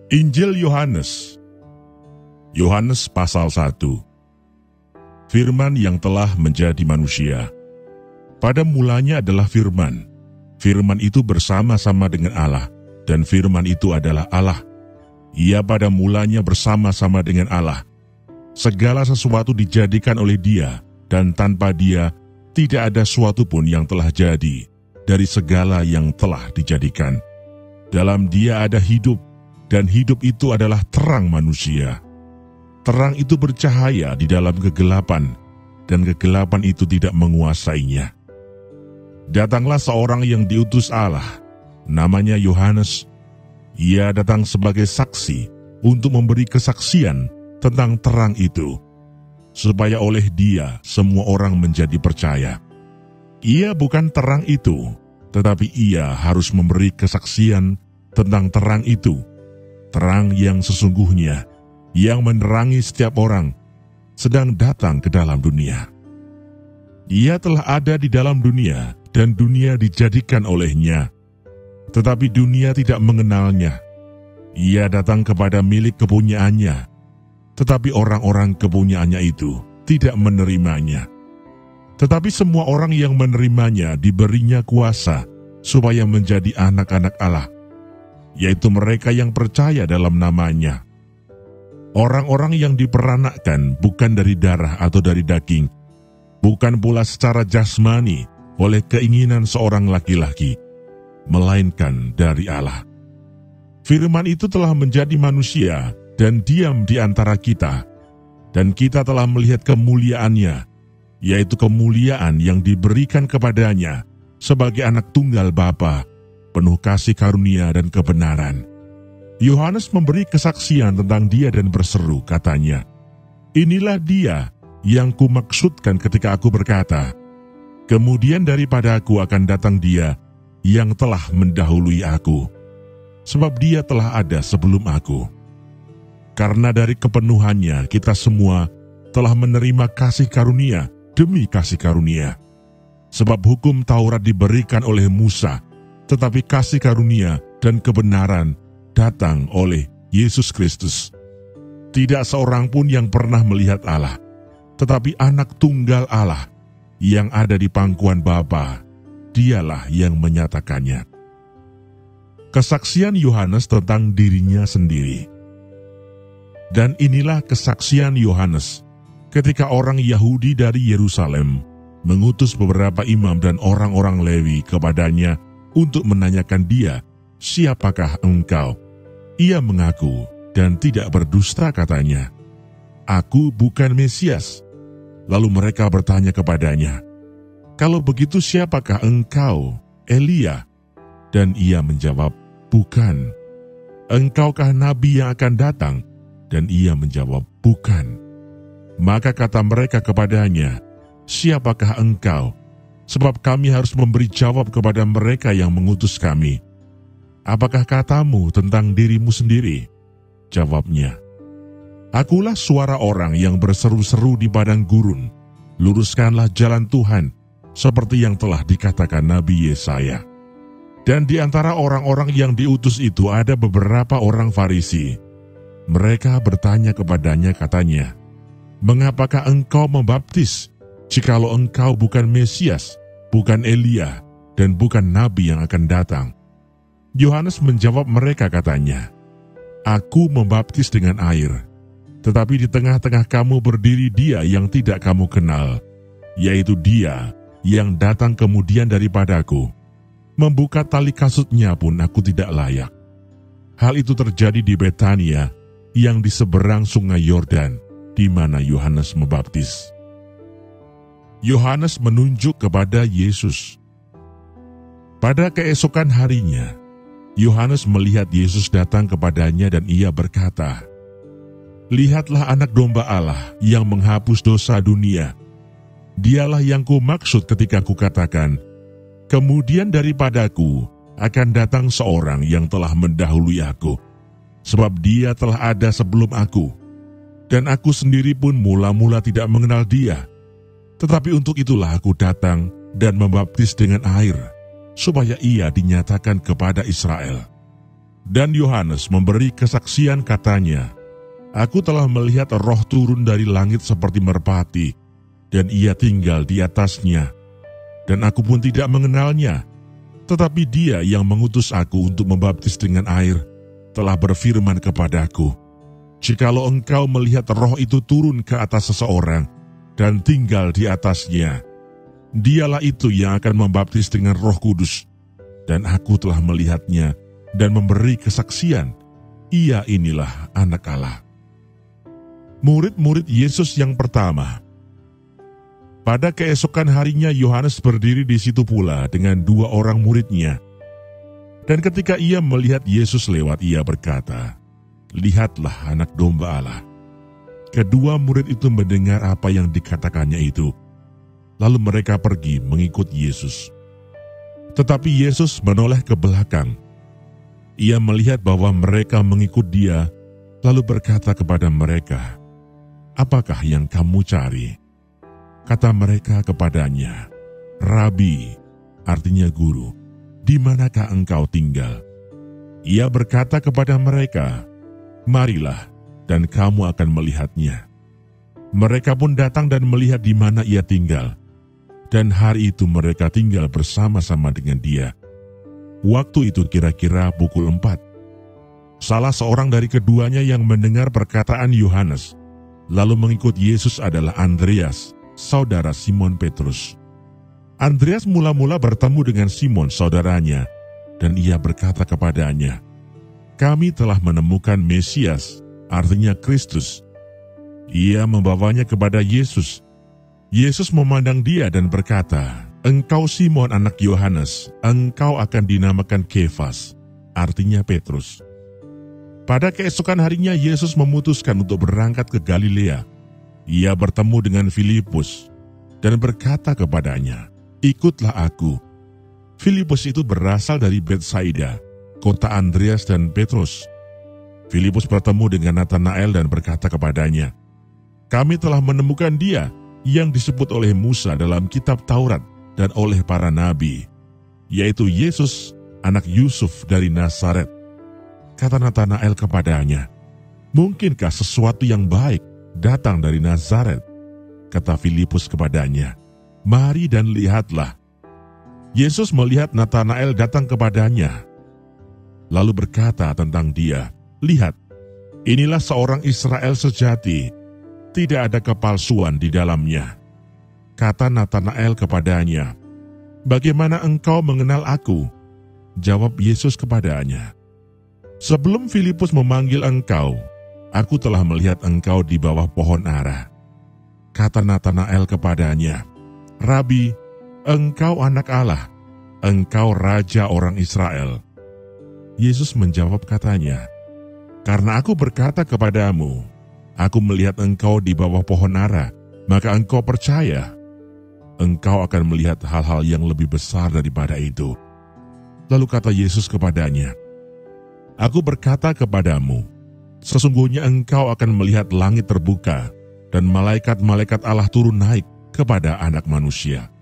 Injil Yohanes. Yohanes pasal 1. Firman yang telah menjadi manusia. Pada mulanya adalah Firman. Firman itu bersama-sama dengan Allah, dan Firman itu adalah Allah. Ia pada mulanya bersama-sama dengan Allah. Segala sesuatu dijadikan oleh Dia, dan tanpa Dia tidak ada suatu pun yang telah jadi dari segala yang telah dijadikan. Dalam Dia ada hidup, dan hidup itu adalah terang manusia. Terang itu bercahaya di dalam kegelapan, dan kegelapan itu tidak menguasainya. Datanglah seorang yang diutus Allah, namanya Yohanes. Ia datang sebagai saksi untuk memberi kesaksian tentang terang itu, supaya oleh Dia semua orang menjadi percaya. Ia bukan terang itu, tetapi Ia harus memberi kesaksian tentang terang itu, terang yang sesungguhnya, yang menerangi setiap orang, sedang datang ke dalam dunia. Ia telah ada di dalam dunia, dan dunia dijadikan olehnya, tetapi dunia tidak mengenalnya. Ia datang kepada milik kepunyaannya, tetapi orang-orang kepunyaannya itu tidak menerimanya. Tetapi semua orang yang menerimanya diberinya kuasa supaya menjadi anak-anak Allah, yaitu mereka yang percaya dalam namanya. Orang-orang yang diperanakkan bukan dari darah atau dari daging, bukan pula secara jasmani oleh keinginan seorang laki-laki, melainkan dari Allah. Firman itu telah menjadi manusia dan diam di antara kita, dan kita telah melihat kemuliaannya, yaitu kemuliaan yang diberikan kepadanya sebagai anak tunggal Bapa, penuh kasih karunia dan kebenaran. Yohanes memberi kesaksian tentang Dia dan berseru, katanya, "Inilah Dia yang kumaksudkan ketika aku berkata, kemudian daripada aku akan datang Dia yang telah mendahului aku, sebab Dia telah ada sebelum aku." Karena dari kepenuhannya kita semua telah menerima kasih karunia demi kasih karunia. Sebab hukum Taurat diberikan oleh Musa, tetapi kasih karunia dan kebenaran datang oleh Yesus Kristus. Tidak seorang pun yang pernah melihat Allah, tetapi anak tunggal Allah yang ada di pangkuan Bapa, Dialah yang menyatakannya. Kesaksian Yohanes tentang dirinya sendiri. Dan inilah kesaksian Yohanes ketika orang Yahudi dari Yerusalem mengutus beberapa imam dan orang-orang Lewi kepadanya untuk menanyakan dia, "Siapakah engkau?" Ia mengaku dan tidak berdusta, katanya, "Aku bukan Mesias." Lalu mereka bertanya kepadanya, "Kalau begitu siapakah engkau, Elia?" Dan ia menjawab, "Bukan." "Engkaukah nabi yang akan datang?" Dan ia menjawab, "Bukan." Maka kata mereka kepadanya, "Siapakah engkau? Sebab kami harus memberi jawab kepada mereka yang mengutus kami. Apakah katamu tentang dirimu sendiri?" Jawabnya, "Akulah suara orang yang berseru-seru di padang gurun, luruskanlah jalan Tuhan, seperti yang telah dikatakan Nabi Yesaya." Dan di antara orang-orang yang diutus itu ada beberapa orang Farisi. Mereka bertanya kepadanya, katanya, "Mengapakah engkau membaptis, jikalau engkau bukan Mesias, bukan Elia, dan bukan Nabi yang akan datang?" Yohanes menjawab mereka, katanya, "Aku membaptis dengan air, tetapi di tengah-tengah kamu berdiri Dia yang tidak kamu kenal, yaitu Dia yang datang kemudian daripadaku. Membuka tali kasutnya pun aku tidak layak." Hal itu terjadi di Betania, yang di seberang sungai Yordan, di mana Yohanes membaptis. Yohanes menunjuk kepada Yesus. Pada keesokan harinya, Yohanes melihat Yesus datang kepadanya dan ia berkata, "Lihatlah anak domba Allah yang menghapus dosa dunia. Dialah yang kumaksud ketika kukatakan, kemudian daripadaku akan datang seorang yang telah mendahului aku, sebab Dia telah ada sebelum aku, dan aku sendiri pun mula-mula tidak mengenal Dia. Tetapi untuk itulah aku datang dan membaptis dengan air, supaya Ia dinyatakan kepada Israel." Dan Yohanes memberi kesaksian katanya, "Aku telah melihat roh turun dari langit seperti merpati, dan ia tinggal di atasnya. Dan aku pun tidak mengenalnya, tetapi dia yang mengutus aku untuk membaptis dengan air, telah berfirman kepadaku, jikalau engkau melihat roh itu turun ke atas seseorang, dan tinggal di atasnya, dialah itu yang akan membaptis dengan Roh Kudus. Dan aku telah melihatnya, dan memberi kesaksian, ia inilah Anak Allah." Murid-murid Yesus yang pertama. Pada keesokan harinya Yohanes berdiri di situ pula dengan 2 orang muridnya. Dan ketika ia melihat Yesus lewat, ia berkata, "Lihatlah Anak Domba Allah." Kedua murid itu mendengar apa yang dikatakannya itu. Lalu mereka pergi mengikut Yesus. Tetapi Yesus menoleh ke belakang. Ia melihat bahwa mereka mengikut dia, lalu berkata kepada mereka, "Apakah yang kamu cari?" Kata mereka kepadanya, "Rabi," artinya guru, "di manakah engkau tinggal?" Ia berkata kepada mereka, "Marilah, dan kamu akan melihatnya." Mereka pun datang dan melihat di mana ia tinggal. Dan hari itu mereka tinggal bersama-sama dengan dia. Waktu itu kira-kira pukul 4. Salah seorang dari keduanya yang mendengar perkataan Yohanes, lalu mengikut Yesus adalah Andreas, saudara Simon Petrus. Andreas mula-mula bertemu dengan Simon saudaranya, dan ia berkata kepadanya, "Kami telah menemukan Mesias," artinya Kristus. Ia membawanya kepada Yesus. Yesus memandang dia dan berkata, "Engkau Simon anak Yohanes, engkau akan dinamakan Kefas," artinya Petrus. Pada keesokan harinya Yesus memutuskan untuk berangkat ke Galilea. Ia bertemu dengan Filipus dan berkata kepadanya, "Ikutlah aku." Filipus itu berasal dari Betsaida, kota Andreas dan Petrus. Filipus bertemu dengan Natanael dan berkata kepadanya, "Kami telah menemukan dia yang disebut oleh Musa dalam kitab Taurat dan oleh para nabi, yaitu Yesus, anak Yusuf dari Nazaret." Kata Natanael kepadanya, "Mungkinkah sesuatu yang baik datang dari Nazaret?" Kata Filipus kepadanya, "Mari dan lihatlah." Yesus melihat Natanael datang kepadanya, lalu berkata tentang dia, "Lihat, inilah seorang Israel sejati, tidak ada kepalsuan di dalamnya." Kata Natanael kepadanya, "Bagaimana engkau mengenal aku?" Jawab Yesus kepadanya, "Sebelum Filipus memanggil engkau, aku telah melihat engkau di bawah pohon ara." Kata Natanael kepadanya, "Rabi, engkau Anak Allah, engkau Raja orang Israel." Yesus menjawab katanya, "Karena aku berkata kepadamu, aku melihat engkau di bawah pohon ara, maka engkau percaya. Engkau akan melihat hal-hal yang lebih besar daripada itu." Lalu kata Yesus kepadanya, "Aku berkata kepadamu, sesungguhnya engkau akan melihat langit terbuka dan malaikat-malaikat Allah turun naik kepada Anak Manusia."